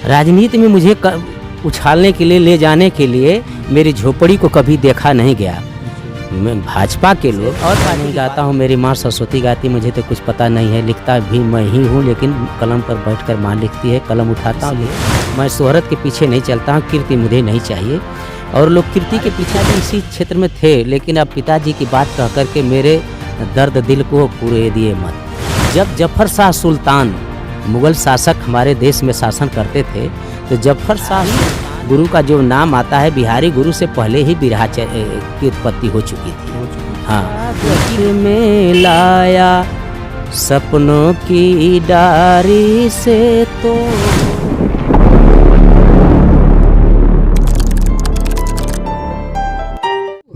राजनीति में मुझे उछालने के लिए, ले जाने के लिए मेरी झोपड़ी को कभी देखा नहीं गया। मैं भाजपा के लोग और नहीं गाता हूँ, मेरी माँ सरस्वती गाती, मुझे तो कुछ पता नहीं है। लिखता भी मैं ही हूँ, लेकिन कलम पर बैठकर माँ लिखती है, कलम उठाता हूँ। मैं शोहरत के पीछे नहीं चलता हूँ, कीर्ति मुझे नहीं चाहिए। और लोग कीर्ति के पीछे भी इसी क्षेत्र में थे, लेकिन अब पिताजी की बात कह करके मेरे दर्द दिल को पूरे दिए मत। जब जफर शाह सुल्तान मुग़ल शासक हमारे देश में शासन करते थे, तो जफर शाह गुरु का जो नाम आता है, बिहारी गुरु से पहले ही बिरहा की उत्पत्ति हो चुकी थी। हाँ, में लाया सपनों की डारी से तो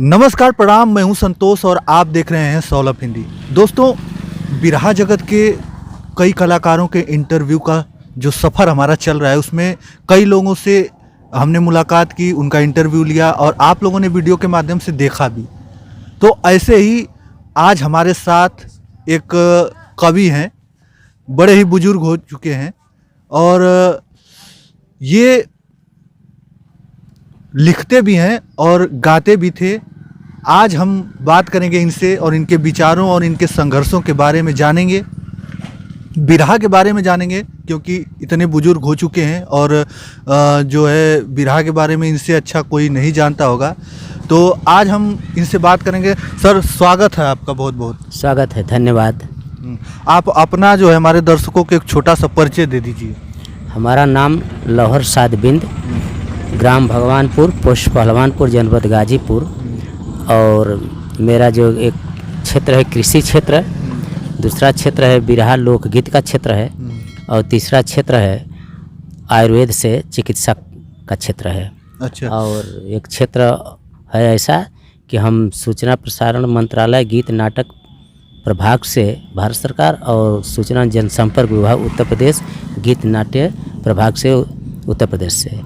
नमस्कार, प्रणाम। मैं हूं संतोष और आप देख रहे हैं सौलभ हिंदी। दोस्तों, बिरहा जगत के कई कलाकारों के इंटरव्यू का जो सफ़र हमारा चल रहा है, उसमें कई लोगों से हमने मुलाकात की, उनका इंटरव्यू लिया और आप लोगों ने वीडियो के माध्यम से देखा भी। तो ऐसे ही आज हमारे साथ एक कवि हैं, बड़े ही बुजुर्ग हो चुके हैं और ये लिखते भी हैं और गाते भी थे। आज हम बात करेंगे इनसे और इनके विचारों और इनके संघर्षों के बारे में जानेंगे, बिरहा के बारे में जानेंगे, क्योंकि इतने बुजुर्ग हो चुके हैं और जो है बिरहा के बारे में इनसे अच्छा कोई नहीं जानता होगा। तो आज हम इनसे बात करेंगे। सर, स्वागत है आपका, बहुत बहुत स्वागत है, धन्यवाद। आप अपना जो है हमारे दर्शकों को एक छोटा सा परिचय दे दीजिए। हमारा नाम लौहर सादबिंद, ग्राम भगवानपुर, पोस्ट पहलवानपुर, जनपद गाजीपुर। और मेरा जो एक क्षेत्र है कृषि क्षेत्र, दूसरा क्षेत्र है बिरहा लोकगीत का क्षेत्र है, और तीसरा क्षेत्र है आयुर्वेद से चिकित्सा का क्षेत्र है। अच्छा। और एक क्षेत्र है ऐसा कि हम सूचना प्रसारण मंत्रालय गीत नाटक प्रभाग से भारत सरकार और सूचना जनसंपर्क विभाग उत्तर प्रदेश गीत नाट्य प्रभाग से उत्तर प्रदेश से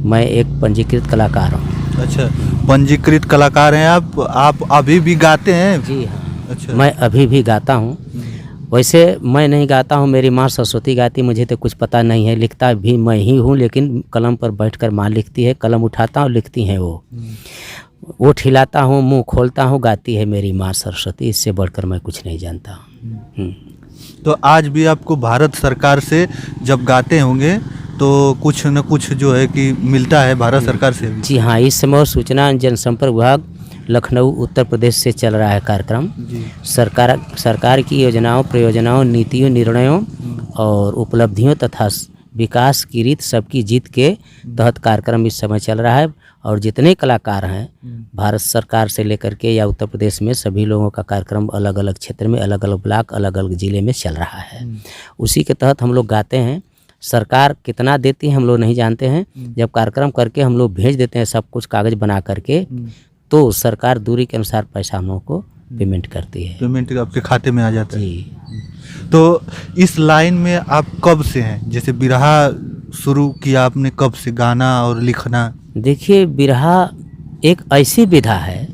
मैं एक पंजीकृत कलाकार हूँ। अच्छा, पंजीकृत कलाकार हैं आप अभी भी गाते हैं? जी हाँ। अच्छा। मैं अभी भी गाता हूँ। वैसे मैं नहीं गाता हूँ, मेरी माँ सरस्वती गाती, मुझे तो कुछ पता नहीं है। लिखता भी मैं ही हूँ, लेकिन कलम पर बैठकर माँ लिखती है, कलम उठाता हूँ, लिखती हैं वो ठिलाता हूँ, मुंह खोलता हूँ, गाती है मेरी माँ सरस्वती। इससे बढ़कर मैं कुछ नहीं जानता हूँ। तो आज भी आपको भारत सरकार से जब गाते होंगे तो कुछ न कुछ जो है कि मिलता है भारत सरकार से? जी हाँ, इस समय सूचना जनसंपर्क विभाग लखनऊ उत्तर प्रदेश से चल रहा है कार्यक्रम। सरकार की योजनाओं, प्रयोजनाओं, नीतियों, निर्णयों और उपलब्धियों तथा विकास की रीत सबकी जीत के तहत कार्यक्रम इस समय चल रहा है। और जितने कलाकार हैं भारत सरकार से लेकर के या उत्तर प्रदेश में, सभी लोगों का कार्यक्रम अलग अलग क्षेत्र में, अलग अलग ब्लॉक, अलग अलग ज़िले में चल रहा है। उसी के तहत हम लोग गाते हैं। सरकार कितना देती है हम लोग नहीं जानते हैं। जब कार्यक्रम करके हम लोग भेज देते हैं सब कुछ कागज़ बना करके, तो सरकार दूरी के अनुसार पैसा हम लोगों को पेमेंट करती है। पेमेंट आपके खाते में आ जाता है? जी। तो इस लाइन में आप कब से हैं? जैसे बिरहा शुरू किया आपने कब से, गाना और लिखना? देखिए, बिरहा एक ऐसी विधा है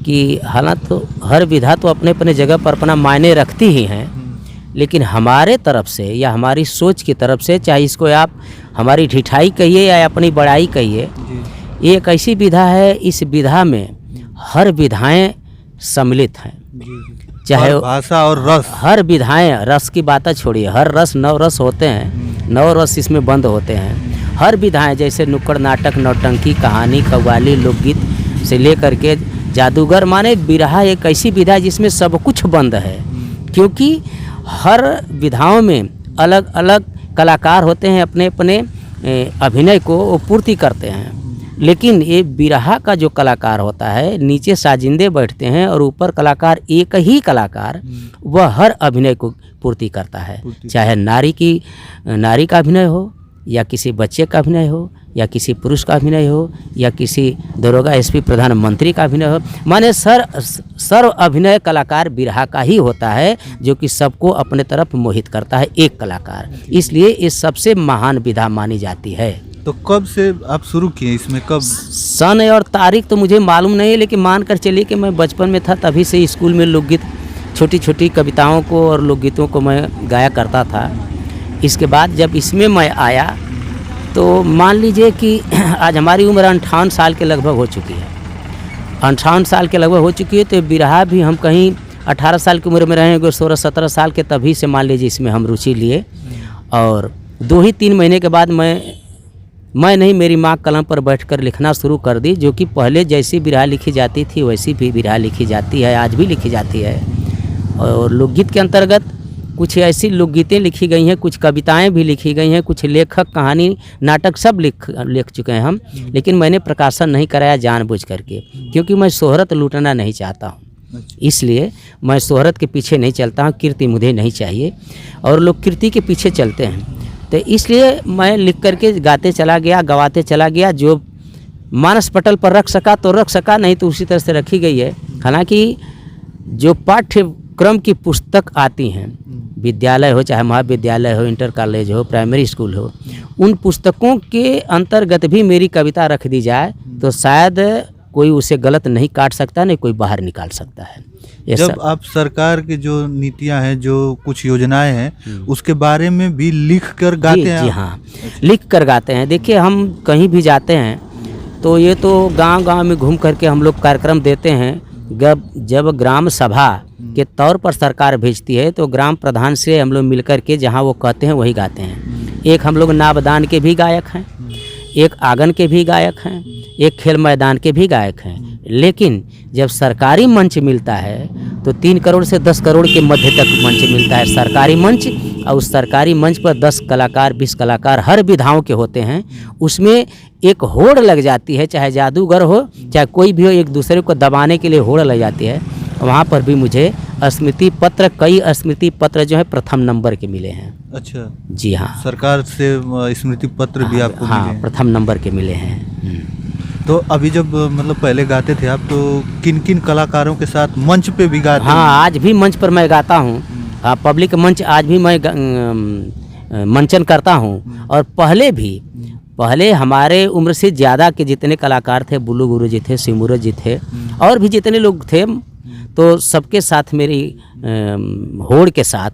कि हालांकि तो हर विधा तो अपने अपने जगह पर अपना मायने रखती ही हैं, लेकिन हमारे तरफ से या हमारी सोच की तरफ से, चाहे इसको आप हमारी ढिठाई कहिए या अपनी बड़ाई कहिए, ये एक ऐसी विधा है, इस विधा में हर विधाएं सम्मिलित हैं। चाहे भाषा और रस, हर विधाएं, रस की बात छोड़िए, हर रस, 9 रस होते हैं, 9 रस इसमें बंद होते हैं। हर विधाएं, जैसे नुक्कड़ नाटक, नौटंकी, कहानी, कव्वाली, लोकगीत से लेकर के जादूगर, माने बिरहा एक ऐसी विधा है जिसमें सब कुछ बंद है। क्योंकि हर विधाओं में अलग अलग कलाकार होते हैं, अपने अपने अभिनय को वो पूर्ति करते हैं। लेकिन ये बिरहा का जो कलाकार होता है, नीचे साजिंदे बैठते हैं और ऊपर कलाकार, एक ही कलाकार वह हर अभिनय को पूर्ति करता है। चाहे नारी का अभिनय हो, या किसी बच्चे का अभिनय हो, या किसी पुरुष का अभिनय हो, या किसी दरोगा, एसपी, प्रधानमंत्री का अभिनय हो, माने सर्व अभिनय कलाकार बिरहा का ही होता है, जो कि सबको अपने तरफ मोहित करता है, एक कलाकार। इसलिए ये सबसे महान विधा मानी जाती है। तो कब से आप शुरू किए इसमें, कब? सन और तारीख तो मुझे मालूम नहीं है, लेकिन मान कर चलिए कि मैं बचपन में था, तभी से स्कूल में लोकगीत, छोटी छोटी कविताओं को और लोकगीतों को मैं गाया करता था। इसके बाद जब इसमें मैं आया तो मान लीजिए कि आज हमारी उम्र 58 साल के लगभग हो चुकी है, 58 साल के लगभग हो चुकी है। तो बिरहा भी हम कहीं 18 साल की उम्र में रहेंगे, 16-17 साल के, तभी से मान लीजिए इसमें हम रुचि लिए। और 2 ही 3 महीने के बाद मैं नहीं, मेरी माँ कलम पर बैठकर लिखना शुरू कर दी, जो कि पहले जैसी बिरहा लिखी जाती थी वैसी भी बिरहा लिखी जाती है, आज भी लिखी जाती है। और लोकगीत के अंतर्गत कुछ ऐसी लोकगीतें लिखी गई हैं, कुछ कविताएं भी लिखी गई हैं, कुछ लेखक कहानी नाटक सब लिख चुके हैं हम, लेकिन मैंने प्रकाशन नहीं कराया जानबूझ करके, क्योंकि मैं शोहरत लूटना नहीं चाहता हूँ। इसलिए मैं शोहरत के पीछे नहीं चलता हूँ, कीर्ति मुझे नहीं चाहिए, और लोग कीर्ति के पीछे चलते हैं। तो इसलिए मैं लिख करके गाते चला गया, गवाते चला गया, जो मानस पटल पर रख सका तो रख सका, नहीं तो उसी तरह से रखी गई है। हालांकि जो पाठ्यक्रम की पुस्तक आती हैं, विद्यालय हो चाहे महाविद्यालय हो, इंटर कॉलेज हो, प्राइमरी स्कूल हो, उन पुस्तकों के अंतर्गत भी मेरी कविता रख दी जाए तो शायद कोई उसे गलत नहीं काट सकता, नहीं कोई बाहर निकाल सकता है। जब आप सरकार की जो नीतियां हैं, जो कुछ योजनाएं हैं, उसके बारे में भी लिख कर गाते हैं? जी हाँ, लिख कर गाते हैं। देखिए, हम कहीं भी जाते हैं तो ये तो गांव-गांव में घूम करके हम लोग कार्यक्रम देते हैं। जब ग्राम सभा के तौर पर सरकार भेजती है तो ग्राम प्रधान से हम लोग मिलकर के जहाँ वो कहते हैं वही गाते हैं। एक हम लोग नाबदान के भी गायक हैं, एक आंगन के भी गायक हैं, एक खेल मैदान के भी गायक हैं। लेकिन जब सरकारी मंच मिलता है तो 3 करोड़ से 10 करोड़ के मध्य तक मंच मिलता है, सरकारी मंच। और उस सरकारी मंच पर 10 कलाकार 20 कलाकार हर विधाओं के होते हैं। उसमें एक होड़ लग जाती है, चाहे जादूगर हो चाहे कोई भी हो, एक दूसरे को दबाने के लिए होड़ लग जाती है। वहाँ पर भी मुझे स्मृति पत्र, कई स्मृति पत्र जो है प्रथम नंबर के मिले हैं। अच्छा, जी हाँ, सरकार से स्मृति पत्र भी आपको मिले हैं? प्रथम नंबर के मिले हैं। तो अभी जब मतलब पहले गाते थे आप, तो किन किन कलाकारों के साथ मंच पे भी गाते? हाँ, आज भी मंच पर मैं गाता हूँ। पब्लिक मंच आज भी मैं मंचन करता हूँ। और पहले हमारे उम्र से ज़्यादा के जितने कलाकार थे, बुल्लू गुरु जी थे, सिमूरत जी थे, और भी जितने लोग थे, तो सबके साथ मेरी होड़ के साथ,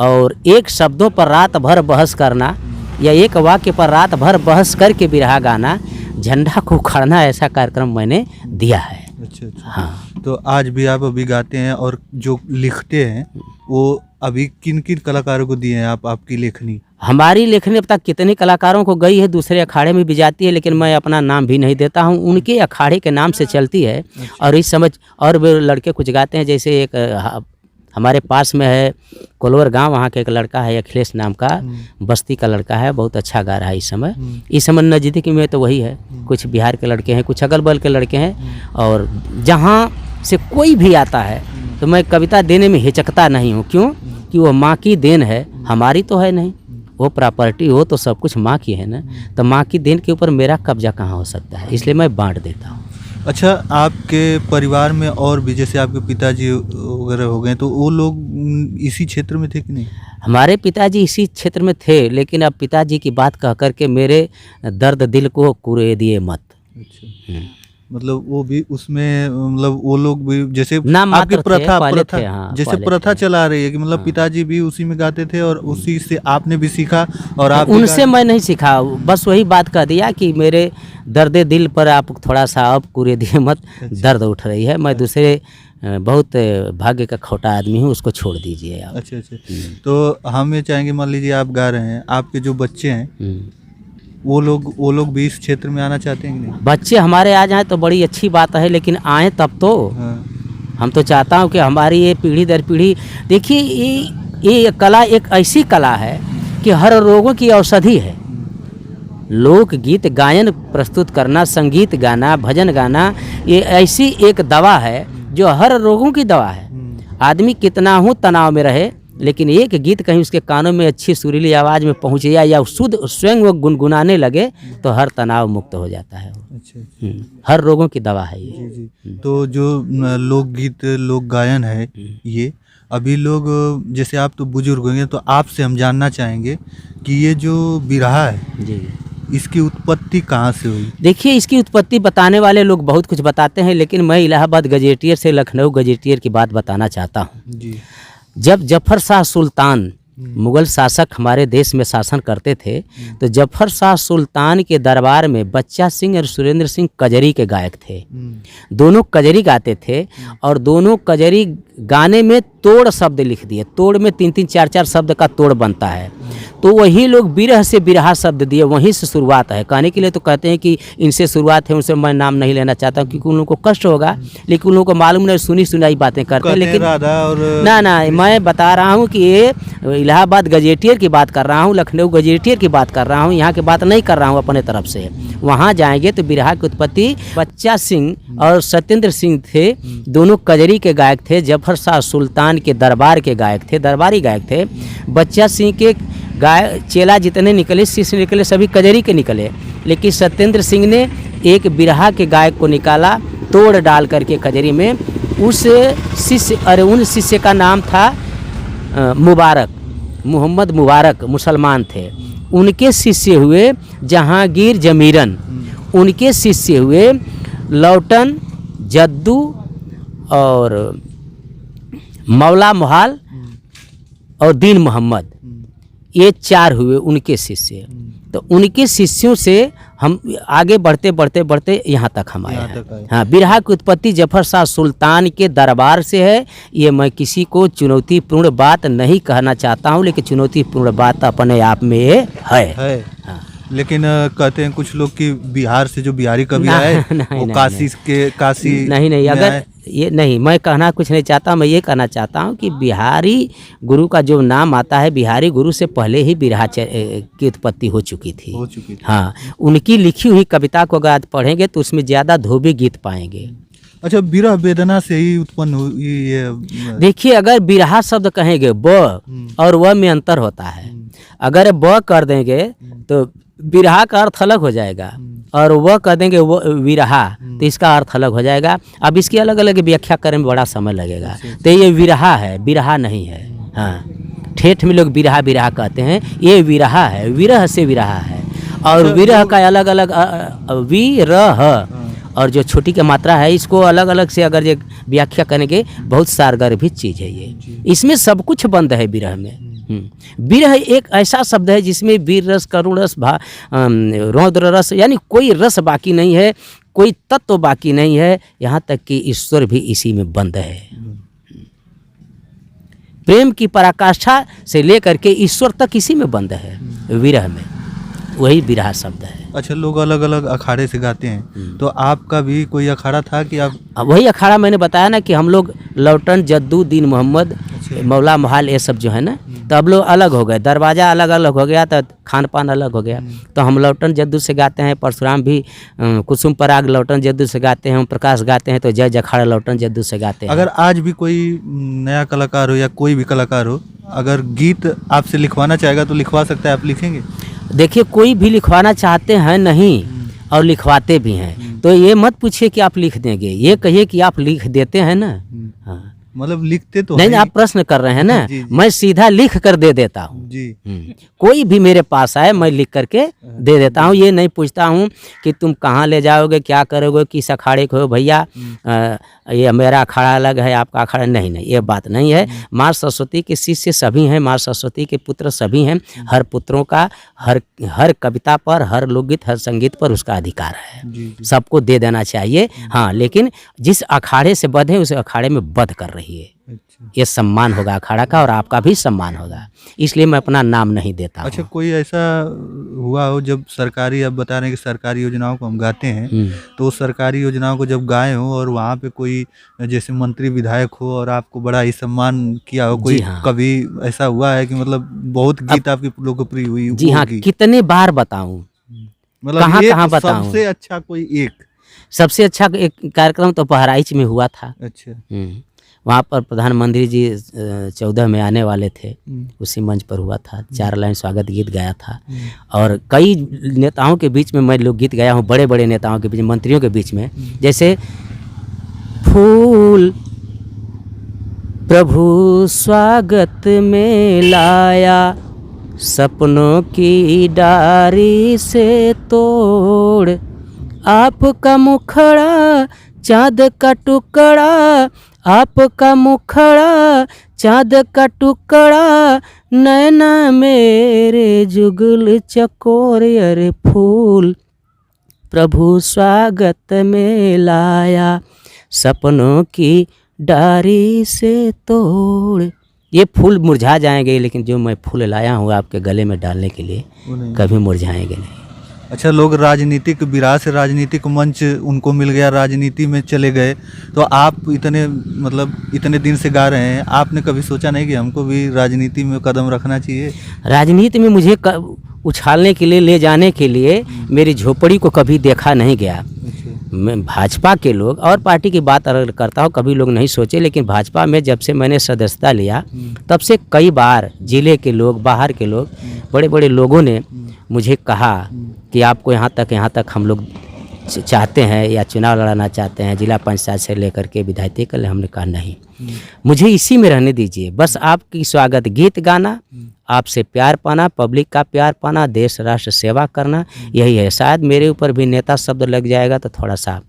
और एक शब्दों पर रात भर बहस करना या एक वाक्य पर रात भर बहस करके बिरहा गाना, झंडा को उखाड़ना, ऐसा कार्यक्रम मैंने दिया है। अच्छा। हाँ, तो आज भी आप अभी गाते हैं, और जो लिखते हैं वो अभी किन किन कलाकारों को दिए हैं आप, आपकी लेखनी? हमारी लेखनी अब तक कितने कलाकारों को गई है, दूसरे अखाड़े में भी जाती है, लेकिन मैं अपना नाम भी नहीं देता हूँ, उनके अखाड़े के नाम से चलती है। और इस समय और भी लड़के कुछ गाते हैं, जैसे एक हमारे पास में है कोलवर गांव, वहाँ के एक लड़का है अखिलेश नाम का, बस्ती का लड़का है, बहुत अच्छा गा रहा है इस समय नज़दीक में तो वही है। कुछ बिहार के लड़के हैं, कुछ अगल बगल के लड़के हैं। और जहाँ से कोई भी आता है तो मैं कविता देने में हिचकता नहीं हूँ। क्यों? कि वो माँ की देन है, हमारी तो है नहीं। वो प्रॉपर्टी हो तो सब कुछ माँ की है ना, तो माँ की देन के ऊपर मेरा कब्जा कहाँ हो सकता है, इसलिए मैं बांट देता हूँ। अच्छा, आपके परिवार में और भी, जैसे आपके पिताजी वगैरह हो गए, तो वो लोग इसी क्षेत्र में थे कि नहीं? हमारे पिताजी इसी क्षेत्र में थे, लेकिन अब पिताजी की बात कह करके मेरे दर्द दिल को कुरे दिए मत। अच्छा, मतलब वो भी उसमें, मतलब वो लोग भी जैसे नाम आपकी मात्र थे, पहले प्रथा थे, हाँ, जैसे पहले प्रथा थे। चला रही है कि मतलब पिताजी भी उसी में गाते थे और उसी से आपने भी सीखा, और आप उनसे मैं नहीं सीखा, बस वही बात कह दिया कि मेरे दर्द दिल पर आप थोड़ा सा अब कुरे दिए मत, दर्द उठ रही है, मैं दूसरे बहुत भाग्य का खोटा आदमी हूँ, उसको छोड़ दीजिए आप। अच्छा। तो हम ये चाहेंगे, मान लीजिए आप गा रहे हैं, आपके जो बच्चे हैं वो लोग भी इस क्षेत्र में आना चाहते हैं कि नहीं? बच्चे हमारे आ जाएं तो बड़ी अच्छी बात है, लेकिन आए तब तो। हम तो चाहता हूं कि हमारी ये पीढ़ी दर पीढ़ी, देखिए ये कला एक ऐसी कला है कि हर रोगों की औषधि है। लोकगीत गायन प्रस्तुत करना, संगीत गाना, भजन गाना, ये ऐसी एक दवा है जो हर रोगों की दवा है। आदमी कितना हो तनाव में रहे, लेकिन एक गीत कहीं उसके कानों में अच्छी सुरीली आवाज़ में पहुँच जाए या शुद्ध स्वयं वो गुनगुनाने लगे तो हर तनाव मुक्त हो जाता है। अच्छा। हर रोगों की दवा है ये। जी। तो जो लोकगीत, लोक गायन है, ये अभी लोग, जैसे आप तो बुजुर्ग होंगे, तो आपसे हम जानना चाहेंगे कि ये जो बिरहा है जी, इसकी उत्पत्ति कहाँ से हुई? देखिए, इसकी उत्पत्ति बताने वाले लोग बहुत कुछ बताते हैं, लेकिन मैं इलाहाबाद गजेटियर से लखनऊ गजेटियर की बात बताना चाहता हूँ। जी। जब जफर शाह सुल्तान मुगल शासक हमारे देश में शासन करते थे, तो जफर शाह सुल्तान के दरबार में बच्चा सिंह और सुरेंद्र सिंह कजरी के गायक थे। दोनों कजरी गाते थे और दोनों कजरी गाने में तोड़ शब्द लिख दिए। तोड़ में 3-3 4-4 शब्द का तोड़ बनता है, तो वही लोग बिरह से बिरहा शब्द दिए, वहीं से शुरुआत है। कहने के लिए तो कहते हैं कि इनसे शुरुआत है, उनसे मैं नाम नहीं लेना चाहता क्योंकि उन लोगों को कष्ट होगा, लेकिन उन लोगों को मालूम नहीं, सुनी सुनाई बातें करते हैं। लेकिन ना मैं बता रहा हूँ कि ये इलाहाबाद गजेटियर की बात कर रहा हूँ, लखनऊ गजेटियर की बात कर रहा हूँ, यहाँ की बात नहीं कर रहा हूँ अपने तरफ से। वहाँ जाएंगे तो बिरहा की उत्पत्ति बच्चा सिंह और सत्येंद्र सिंह थे, दोनों कजरी के गायक थे, जफर शाह सुल्तान के दरबार के गायक थे, दरबारी गायक थे। बच्चा सिंह के चेला जितने निकले, शिष्य निकले, सभी कजरी के निकले, लेकिन सत्येंद्र सिंह ने एक बिरहा के गायक को निकाला तोड़ डाल करके कजरी में। उस शिष्य उन शिष्य का नाम था मुबारक, मोहम्मद मुबारक, मुसलमान थे। उनके शिष्य हुए जहांगीर जमीरन, उनके शिष्य हुए लौटन, जद्दू और मौला मोहाल और दीन मोहम्मद, ये 4 हुए उनके शिष्य। तो उनके शिष्यों से हम आगे बढ़ते बढ़ते बढ़ते यहाँ तक हम आए हैं। हाँ, बिरहा की उत्पत्ति जफर शाह सुल्तान के दरबार से है। ये मैं किसी को चुनौतीपूर्ण बात नहीं कहना चाहता हूँ, लेकिन चुनौतीपूर्ण बात अपने आप में ये है। हाँ। लेकिन कहते हैं कुछ लोग कि बिहार से जो बिहारी कवि आए वो काशी नहीं, अगर ये नहीं, मैं कहना कुछ नहीं चाहता, मैं ये कहना चाहता हूँ कि बिहारी गुरु का जो नाम आता है, बिहारी गुरु से पहले ही बिरहा की उत्पत्ति हो चुकी थी। हाँ, उनकी लिखी हुई कविता को अगर आज पढ़ेंगे तो उसमें ज़्यादा धोबी गीत पाएंगे। अच्छा, बिरह वेदना से ही उत्पन्न हुई ये? देखिए, अगर बिरहा शब्द कहेंगे ब और व में अंतर होता है। अगर ब कर देंगे तो बिरहा का अर्थ अलग हो जाएगा, और वह कह देंगे वो विरहा, तो इसका अर्थ अलग हो जाएगा। अब इसकी अलग अलग व्याख्या करने में बड़ा समय लगेगा। तो ये विरहा है, बिरहा नहीं है। हाँ, ठेठ में लोग बिरहा बिरहा कहते हैं, ये विरहा है, विरह से विरहा है। और विरह का अलग अलग विरह, और जो छोटी की मात्रा है, इसको अलग अलग से अगर ये व्याख्या करेंगे, बहुत सारगर्भित चीज़ है ये। इसमें सब कुछ बंद है विरह में। विरह एक ऐसा शब्द है जिसमें वीर रस, करुण रस, रौद्र रस, यानी कोई रस बाकी नहीं है, कोई तत्व बाकी नहीं है, यहाँ तक कि ईश्वर भी इसी में बंद है। प्रेम की पराकाष्ठा से लेकर के ईश्वर तक इसी में बंद है, विरह में। वही बिरहा शब्द है। अच्छा, लोग अलग अलग अखाड़े से गाते हैं, तो आपका भी कोई अखाड़ा था कि आप? वही अखाड़ा मैंने बताया ना कि हम लोग लौटन, जद्दू, दीन मोहम्मद, मौला मोहाल, ये सब जो है ना, तो अब लोग अलग हो गए, दरवाज़ा अलग अलग हो गया, तो खान पान अलग हो गया। तो हम लौटन जद्दू से गाते हैं, परशुराम भी कुसुम पराग लौटन जद्दू से गाते हैं, हम प्रकाश गाते हैं तो जय जखाड़ लौटन जद्दू से गाते हैं। अगर आज भी कोई नया कलाकार हो या कोई भी कलाकार हो, अगर गीत आपसे लिखवाना चाहेगा तो लिखवा सकता है, आप लिखेंगे? देखिए, कोई भी लिखवाना चाहते हैं नहीं, और लिखवाते भी हैं, तो ये मत पूछिए कि आप लिख देंगे, ये कहिए कि आप लिख देते हैं ना। हाँ, मतलब लिखते तो नहीं, आप प्रश्न कर रहे हैं ना। जी। मैं सीधा लिख कर दे देता हूँ जी। कोई भी मेरे पास आए, मैं लिख करके दे देता हूँ। ये नहीं पूछता हूँ कि तुम कहाँ ले जाओगे, क्या करोगे, किस अखाड़े को हो, भैया ये मेरा अखाड़ा अलग है, आपका अखाड़ा नहीं, ये बात नहीं है। माँ सरस्वती के शिष्य सभी हैं, माँ सरस्वती के पुत्र सभी हैं। हर पुत्रों का हर कविता पर, हर लोकगीत, हर संगीत पर उसका अधिकार है, सबको दे देना चाहिए। हाँ, लेकिन जिस अखाड़े से बध है, उस अखाड़े में बध कर रही है। अच्छा। ये सम्मान होगा अखाड़ा का, और आपका भी सम्मान होगा, इसलिए मैं अपना नाम नहीं देता। अच्छा, कोई ऐसा हुआ हो जब सरकारी, अब बता रहे हैं कि सरकारी योजनाओं को हम गाते हैं, तो सरकारी योजनाओं को जब गाए हो और वहाँ पे कोई जैसे मंत्री विधायक हो और आपको बड़ा ही सम्मान किया हो, कोई कभी ऐसा हुआ है कि मतलब बहुत गीत आपकी लोकप्रिय हुई? जी हाँ, कितने बार बताऊं, मतलब कहाँ बताऊं? सबसे अच्छा कोई एक? सबसे अच्छा एक कार्यक्रम तो बहराइच में हुआ था। अच्छा। वहाँ पर प्रधानमंत्री जी 14 में आने वाले थे, उसी मंच पर हुआ था। 4 लाइन स्वागत गीत गाया था, और कई नेताओं के बीच में मैं लोकगीत गाया हूँ, बड़े बड़े नेताओं के बीच, मंत्रियों के बीच में। जैसे फूल प्रभु स्वागत में लाया, सपनों की डारी से तोड़, आपका मुखड़ा चाँद का टुकड़ा, आपका मुखड़ा चाँद का टुकड़ा, नैना मेरे जुगल चकोर, अरे फूल प्रभु स्वागत में लाया, सपनों की डारी से तोड़। ये फूल मुरझा जाएंगे, लेकिन जो मैं फूल लाया हूँ आपके गले में डालने के लिए कभी मुरझाएंगे नहीं। अच्छा, लोग राजनीतिक बिरहा से राजनीतिक मंच उनको मिल गया, राजनीति में चले गए, तो आप इतने दिन से गा रहे हैं, आपने कभी सोचा नहीं कि हमको भी राजनीति में कदम रखना चाहिए? राजनीति में मुझे उछालने के लिए, ले जाने के लिए मेरी झोपड़ी को कभी देखा नहीं गया। मैं भाजपा के लोग और पार्टी की बात अगर करता हूँ, कभी लोग नहीं सोचे, लेकिन भाजपा में जब से मैंने सदस्यता लिया तब से कई बार जिले के लोग, बाहर के लोग, बड़े बड़े लोगों ने मुझे कहा कि आपको यहाँ तक हम लोग चाहते हैं या चुनाव लड़ाना चाहते हैं, जिला पंचायत से लेकर के विधायक तक। हमने कहा नहीं, मुझे इसी में रहने दीजिए, बस आपकी स्वागत गीत गाना, आपसे प्यार पाना, पब्लिक का प्यार पाना, देश राष्ट्र सेवा करना, यही है। शायद मेरे ऊपर भी नेता शब्द लग जाएगा तो थोड़ा सा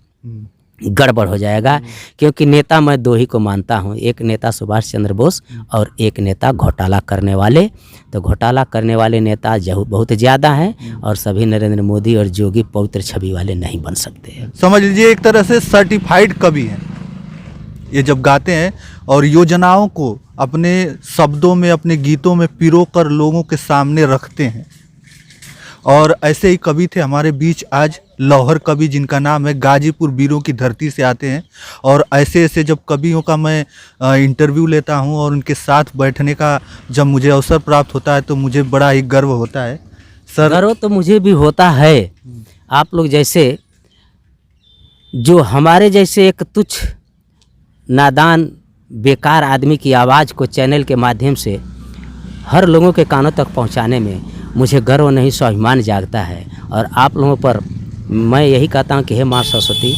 गड़बड़ हो जाएगा, क्योंकि नेता मैं दो ही को मानता हूँ, एक नेता सुभाष चंद्र बोस और एक नेता घोटाला करने वाले। तो घोटाला करने वाले नेता बहुत ज़्यादा हैं और सभी नरेंद्र मोदी और जोगी पवित्र छवि वाले नहीं बन सकते हैं। समझ लीजिए एक तरह से सर्टिफाइड कवि हैं ये, जब गाते हैं और योजनाओं को अपने शब्दों में, अपने गीतों में पिरो कर लोगों के सामने रखते हैं। और ऐसे ही कवि थे हमारे बीच आज लौहर कवि, जिनका नाम है, गाजीपुर वीरों की धरती से आते हैं। और ऐसे ऐसे जब कवियों का मैं इंटरव्यू लेता हूं और उनके साथ बैठने का जब मुझे अवसर प्राप्त होता है तो मुझे बड़ा ही गर्व होता है। सर, गर्व तो मुझे भी होता है। आप लोग जैसे, जो हमारे जैसे एक तुच्छ नादान बेकार आदमी की आवाज़ को चैनल के माध्यम से हर लोगों के कानों तक पहुंचाने में मुझे गर्व नहीं, स्वाभिमान जागता है। और आप लोगों पर मैं यही कहता हूं कि हे माँ सरस्वती,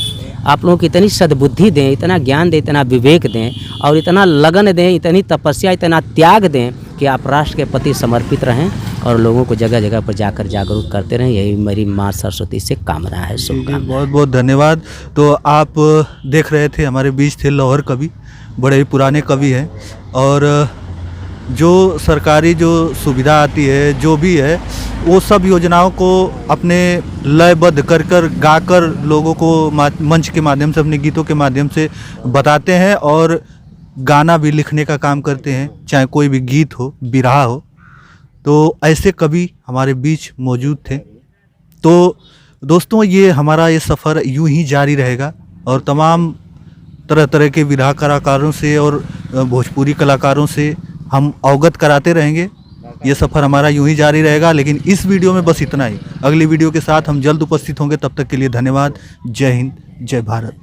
आप लोगों की इतनी सद्बुद्धि दें, इतना ज्ञान दें, इतना विवेक दें और इतना लगन दें, इतनी तपस्या, इतना त्याग दें कि आप राष्ट्र के प्रति समर्पित रहें और लोगों को जगह जगह पर जाकर जागरूक करते रहें। यही मेरी माँ सरस्वती से कामना है, शुभकामना। बहुत बहुत धन्यवाद। तो आप देख रहे थे, हमारे बीच थे लौहर कवि, बड़े ही पुराने कवि हैं। और जो सरकारी जो सुविधा आती है, जो भी है, वो सब योजनाओं को अपने लयबद्ध कर गाकर लोगों को मंच के माध्यम से, अपने गीतों के माध्यम से बताते हैं और गाना भी लिखने का काम करते हैं, चाहे कोई भी गीत हो, बिरहा हो। तो ऐसे कवि हमारे बीच मौजूद थे। तो दोस्तों, ये हमारा ये सफ़र यूं ही जारी रहेगा और तमाम तरह तरह के बिरहा कलाकारों से और भोजपुरी कलाकारों से हम अवगत कराते रहेंगे। ये सफ़र हमारा यूं ही जारी रहेगा। लेकिन इस वीडियो में बस इतना ही। अगली वीडियो के साथ हम जल्द उपस्थित होंगे। तब तक के लिए धन्यवाद। जय हिंद, जय भारत।